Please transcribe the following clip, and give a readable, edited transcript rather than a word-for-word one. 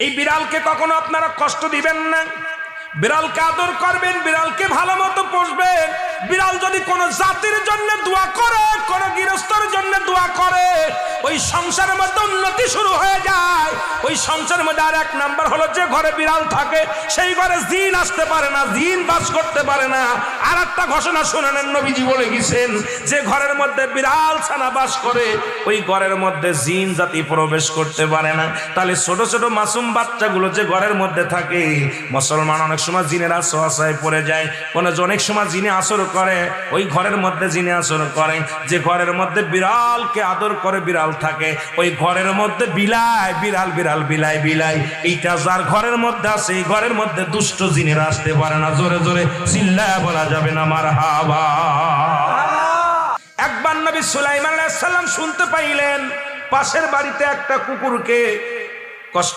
এই বিড়ালকে কখনো আপনারা কষ্ট দিবেন না, বিড়ালকে আদর করবেন, বিড়ালকে ভালো মতো পুষবেন। বিড়াল যদি কোনো জাতির জন্য দোয়া করে, কোনো গৃহস্থর জন্য দোয়া করে, ওই সংসারের মধ্যে উন্নতি শুরু হয়ে যায়। ওই সংসারের মধ্যে আর এক নাম্বার হলো, যে ঘরে বিড়াল থাকে সেই ঘরে জিন আসতে পারে না, জিন বাস করতে পারে না। আর একটা ঘোষণা শুনেন, নবীজি বলে গেছেন, যে ঘরের মধ্যে বিড়াল ছানা বাস করে ওই ঘরের মধ্যে জিন জাতি প্রবেশ করতে পারে না। তাহলে ছোট ছোট মাসুম বাচ্চাগুলো যে ঘরের মধ্যে থাকে, মুসলমান অনেক সময় জিনের আশ্রয় পড়ে যায়, অনেক সময় জিনে আসর করে, ওই ঘরের মধ্যে জিনে আসর করে। যে ঘরের মধ্যে বিড়ালকে আদর করে বিড়াল থাকে, ওই ঘরের মধ্যে বিলাই বিড়াল বিড়াল বিলাই বিলাই, এইটা যার ঘরের মধ্যে আছে এই ঘরের মধ্যে দুষ্ট জিনেরা আসতে পারে না। জোরে জোরে চিল্লায়া বলা যাবে না মারহাবা। একবার নবী সুলাইমান আলাইহিস সালাম শুনতে পাইলেন পাশের বাড়িতে একটা কুকুরকে কষ্ট